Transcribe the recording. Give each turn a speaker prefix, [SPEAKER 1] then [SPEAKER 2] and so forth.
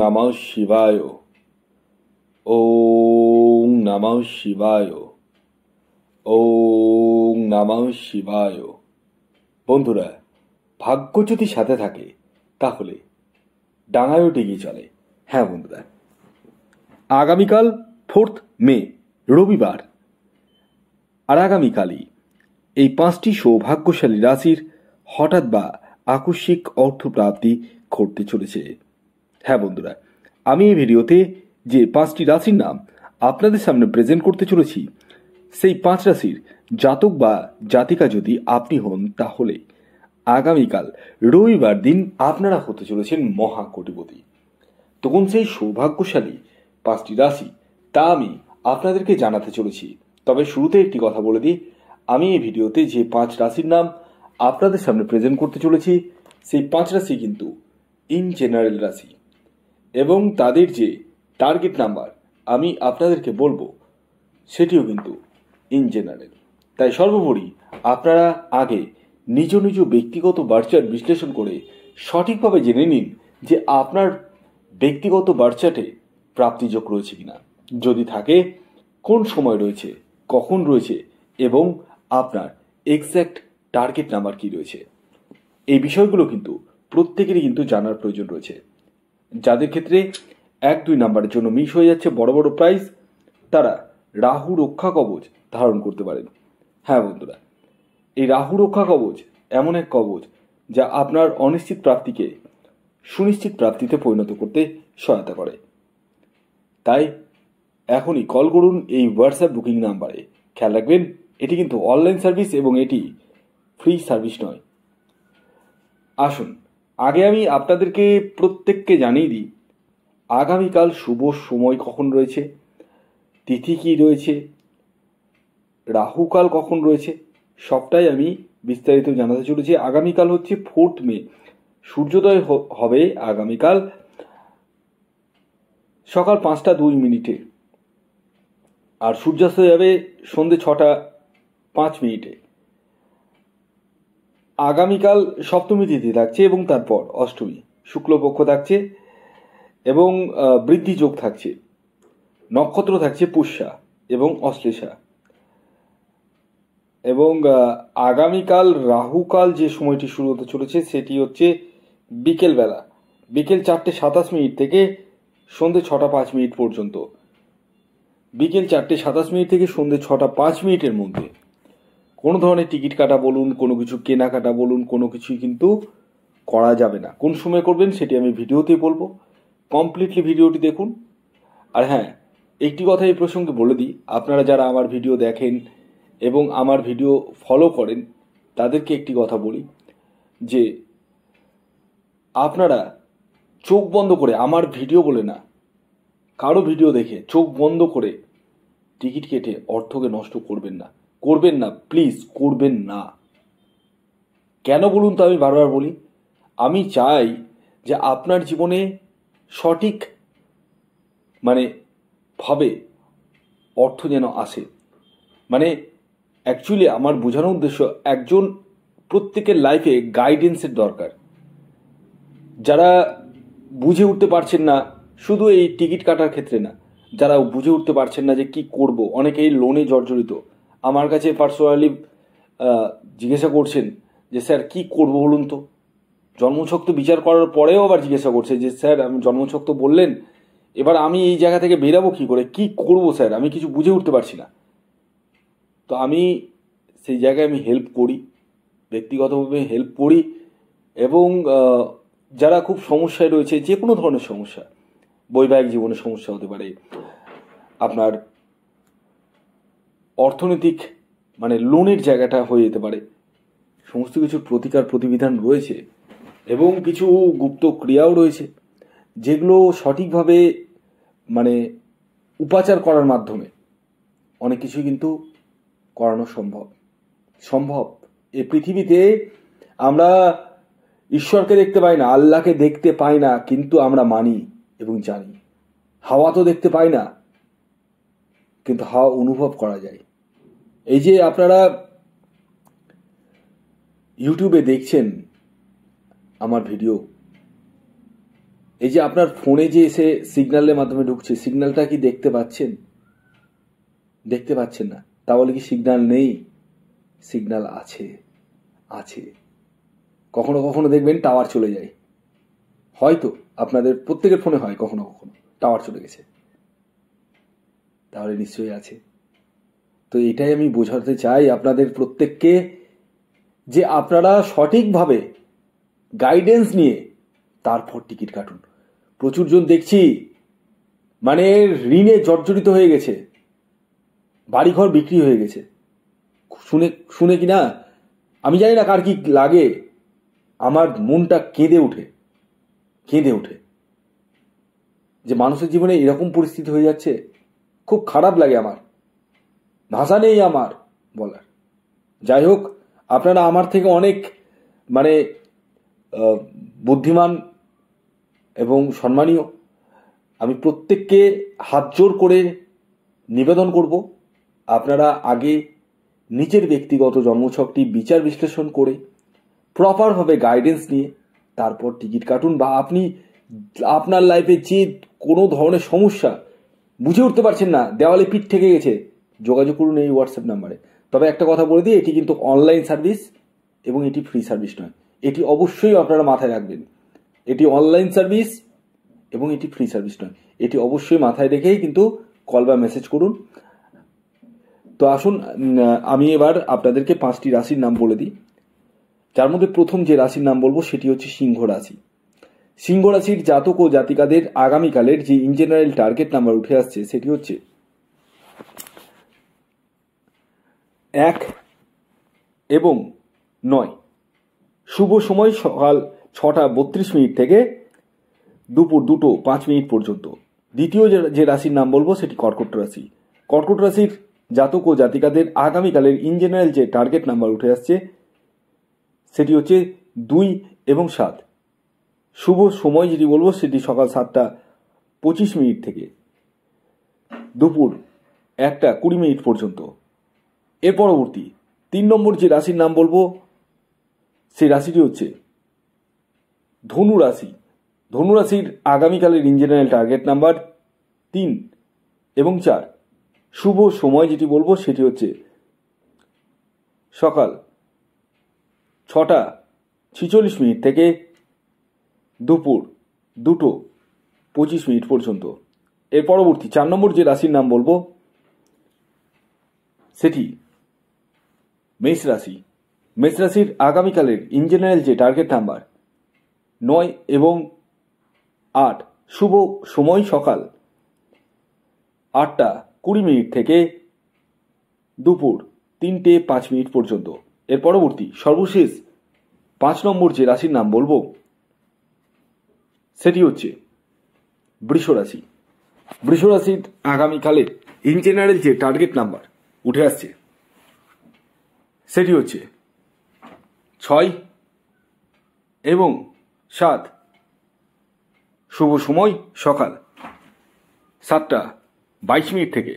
[SPEAKER 1] নমঃ শিবায়। ওম নমঃ শিবায়। ওম নমঃ শিবায়। বন্ধুরা, ভাগ্য যদি সাথে থাকে তাহলে ডাঙায়ও ডিঙি চলে। হ্যাঁ বন্ধুরা, আগামীকাল 4 মে রবিবার, আর আগামীকালই এই 5টি সৌভাগ্যশালী রাশির হঠাৎ বা আকস্মিক অর্থপ্রাপ্তি ঘটতে চলেছে। হ্যাঁ বন্ধুরা, আমি এই ভিডিওতে যে 5টি রাশির নাম আপনাদের সামনে প্রেজেন্ট করতে চলেছি, সেই 5 রাশির জাতক বা জাতিকা যদি আপনি হন, তাহলে আগামীকাল রবিবার দিন আপনারা হতে চলেছেন মহাকোটিপতি। তখন সেই সৌভাগ্যশালী 5টি রাশি তা আমি আপনাদেরকে জানাতে চলেছি। তবে শুরুতে একটি কথা বলে দিই, আমি এই ভিডিওতে যে 5 রাশির নাম আপনাদের সামনে প্রেজেন্ট করতে চলেছি, সেই 5 রাশি কিন্তু ইন জেনারেল রাশি, এবং তাদের যে টার্গেট নাম্বার আমি আপনাদেরকে বলবো সেটিও কিন্তু ইন জেনারেল। তাই সর্বোপরি আপনারা আগে নিজ নিজ ব্যক্তিগত বার্চার্ট বিশ্লেষণ করে সঠিকভাবে জেনে নিন যে আপনার ব্যক্তিগত বার্চার্টে প্রাপ্তিযোগ রয়েছে কিনা, যদি থাকে কোন সময় রয়েছে, কখন রয়েছে, এবং আপনার এক্স্যাক্ট টার্গেট নাম্বার কি রয়েছে। এই বিষয়গুলো কিন্তু প্রত্যেকেরই কিন্তু জানার প্রয়োজন রয়েছে। যাদের ক্ষেত্রে 1-2 নাম্বারের জন্য মিস হয়ে যাচ্ছে বড় বড় প্রাইজ, তারা রাহু রক্ষা কবচ ধারণ করতে পারেন। হ্যাঁ বন্ধুরা, এই রাহু রক্ষা কবচ এমন এক কবচ যা আপনার অনিশ্চিত প্রাপ্তিকে সুনিশ্চিত প্রাপ্তিতে পরিণত করতে সহায়তা করে। তাই এখনই কল করুন এই হোয়াটসঅ্যাপ বুকিং নাম্বারে। খেয়াল রাখবেন, এটি কিন্তু অনলাইন সার্ভিস এবং এটি ফ্রি সার্ভিস নয়। আসুন আগে আমি আপনাদেরকে প্রত্যেককে জানিয়ে দিই আগামীকাল শুভ সময় কখন রয়েছে, তিথি কি রয়েছে, রাহুকাল কখন রয়েছে, সবটাই আমি বিস্তারিত জানাতে চলেছি। আগামীকাল হচ্ছে 4 মে, সূর্যোদয় হবে আগামীকাল সকাল 5:02 আর সূর্যাস্ত যাবে সন্ধ্যে 6:05। আগামীকাল সপ্তমী তিথি থাকছে এবং তারপর অষ্টমী, শুক্লপক্ষ থাকছে এবং বৃদ্ধি যোগ থাকছে। নক্ষত্র থাকছে পুষ্যা এবং অশ্লেষা। এবং আগামীকাল রাহুকাল যে সময়টি শুরু হতে চলেছে সেটি হচ্ছে বিকেলবেলা, বিকেল 4:27 থেকে সন্ধ্যে 6:05 পর্যন্ত। বিকেল 4:27 থেকে সন্ধ্যে 6:05 মধ্যে কোনো ধরনের টিকিট কাটা বলুন, কোনো কিছু কেনাকাটা বলুন, কোনো কিছুই কিন্তু করা যাবে না। কোন সময় করবেন সেটি আমি ভিডিওতেই বলবো, কমপ্লিটলি ভিডিওটি দেখুন। আর হ্যাঁ, একটি কথা এই প্রসঙ্গে বলে দিই, আপনারা যারা আমার ভিডিও দেখেন এবং আমার ভিডিও ফলো করেন তাদেরকে একটি কথা বলি যে আপনারা চোখ বন্ধ করে, আমার ভিডিও বলে না, কারো ভিডিও দেখে চোখ বন্ধ করে টিকিট কেটে অর্থকে নষ্ট করবেন না, করবেন না, প্লিজ করবেন না। কেন বলুন তো, আমি বারবার বলি, আমি চাই যে আপনার জীবনে সঠিক ভাবে অর্থ যেন আসে। অ্যাকচুয়ালি আমার বোঝানোর উদ্দেশ্য, একজন প্রত্যেকের লাইফে গাইডেন্সের দরকার। যারা বুঝে উঠতে পারছেন না, শুধু এই টিকিট কাটার ক্ষেত্রে না, যারা বুঝে উঠতে পারছেন না যে কি করব, অনেকেই লোনে জর্জরিত, আমার কাছে পার্সোনালি জিজ্ঞাসা করছেন যে স্যার কি করব বলুন তো। জন্মছক তো বিচার করার পরেও আবার জিজ্ঞাসা করছে যে স্যার আমি জন্মছক তো বললেন, এবার আমি এই জায়গা থেকে বেরাবো কি করে, কি করব স্যার, আমি কিছু বুঝে উঠতে পারছি না। তো আমি সেই জায়গায় আমি হেল্প করি, ব্যক্তিগতভাবে হেল্প করি। এবং যারা খুব সমস্যায় রয়েছে, যে কোনো ধরনের সমস্যা, বৈবাহিক জীবনের সমস্যা হতে পারে, আপনার অর্থনৈতিক লোনের জায়গাটা হয়ে যেতে পারে, সমস্ত কিছুর প্রতিকার প্রতিবিধান রয়েছে এবং কিছু গুপ্ত ক্রিয়াও রয়েছে যেগুলো সঠিকভাবে উপাচার করার মাধ্যমে অনেক কিছুই কিন্তু করানো সম্ভব। এই পৃথিবীতে আমরা ঈশ্বরকে দেখতে পাই না, আল্লাহকে দেখতে পাই না, কিন্তু আমরা মানি এবং জানি। হাওয়া তো দেখতে পাই না, কিন্তু হাওয়া অনুভব করা যায়। এই যে আপনারা ইউটিউবে দেখছেন আমার ভিডিও, এই যে আপনার ফোনে যে এসে সিগন্যালের মাধ্যমে ঢুকছে, সিগন্যালটা কি দেখতে পাচ্ছেন? দেখতে পাচ্ছেন না। তাহলে কি সিগন্যাল নেই? সিগন্যাল আছে, আছে। কখনো কখনো দেখবেন টাওয়ার চলে যায়, হয়তো আপনাদের প্রত্যেকের ফোনে হয় কখনো কখনো টাওয়ার চলে গেছে, তাহলে নিশ্চয়ই আছে। তো এটাই আমি বোঝাতে চাই আপনাদের প্রত্যেককে, যে আপনারা সঠিকভাবে গাইডেন্স নিয়ে তারপর টিকিট কাটুন। প্রচুর জন দেখছি মানে ঋণে জর্জরিত হয়ে গেছে, বাড়িঘর বিক্রি হয়ে গেছে। শুনে শুনে কি না, আমি জানি না কার কি লাগে, আমার মনটা কেঁদে ওঠে যে মানুষের জীবনে এরকম পরিস্থিতি হয়ে যাচ্ছে। খুব খারাপ লাগে, আমার ভাষা নেই আমার বলার। যাই হোক, আপনারা আমার থেকে অনেক মানে বুদ্ধিমান এবং সম্মানীয়। আমি প্রত্যেককে হাত জোর করে নিবেদন করব, আপনারা আগে নিজের ব্যক্তিগত জন্মছকটি বিচার বিশ্লেষণ করে প্রপারভাবে গাইডেন্স নিয়ে তারপর টিকিট কাটুন। বা আপনি আপনার লাইফে যে কোনো ধরনের সমস্যা বুঝে উঠতে পারছেন না, দেওয়ালে পিঠ থেকে গেছে, যোগাযোগ করুন এই হোয়াটসঅ্যাপ নাম্বারে। তবে একটা কথা বলে দিই, এটি কিন্তু অনলাইন সার্ভিস এবং এটি ফ্রি সার্ভিস নয়। এটি অবশ্যই আপনারা মাথায় রাখবেন, এটি অনলাইন সার্ভিস এবং এটি ফ্রি সার্ভিস নয়। এটি অবশ্যই মাথায় রেখেই কিন্তু কল বা মেসেজ করুন। তো আসুন, আমি এবার আপনাদেরকে 5টি রাশির নাম বলে দিই, যার মধ্যে প্রথম যে রাশির নাম বলবো সেটি হচ্ছে সিংহ রাশি। সিংহ রাশির জাতক ও জাতিকাদের আগামীকালের যে ইন জেনারেল টার্গেট নাম্বার উঠে আসছে সেটি হচ্ছে 1 এবং 9। শুভ সময় সকাল 6:32 থেকে দুপুর 2:05 পর্যন্ত। দ্বিতীয় যে রাশির নাম বলবো সেটি কর্কট রাশি। কর্কট রাশির জাতক ও জাতিকাদের আগামীকালের ইন জেনারেল যে টার্গেট নাম্বার উঠে আসছে সেটি হচ্ছে 2 এবং 7। শুভ সময় যেটি বলবো সেটি সকাল 7:25 থেকে দুপুর 1:20 পর্যন্ত। এর পরবর্তী 3 নম্বর যে রাশির নাম বলবো সেই রাশিটি হচ্ছে ধনু রাশি। ধনু রাশির আগামীকালের ইন জেনারেল টার্গেট নাম্বার 3 এবং 4। শুভ সময় যেটি বলবো সেটি হচ্ছে সকাল 6:46 থেকে দুপুর 2:25 পর্যন্ত। এর পরবর্তী 4 নম্বর যে রাশির নাম বলবো সেটি মেষ রাশি। মেষ রাশির আগামীকালের ইন জেনারেল যে টার্গেট নাম্বার 9 এবং 8। শুভ সময় সকাল 8:20 থেকে দুপুর 3:05 পর্যন্ত। এর পরবর্তী সর্বশেষ 5 নম্বর যে রাশির নাম বলবো সেটি হচ্ছে বৃষ রাশি। বৃষ রাশির আগামীকালের ইন জেনারেল যে টার্গেট নাম্বার উঠে আসছে সেটি হচ্ছে 6 এবং 7। শুভ সময় সকাল 7:22 থেকে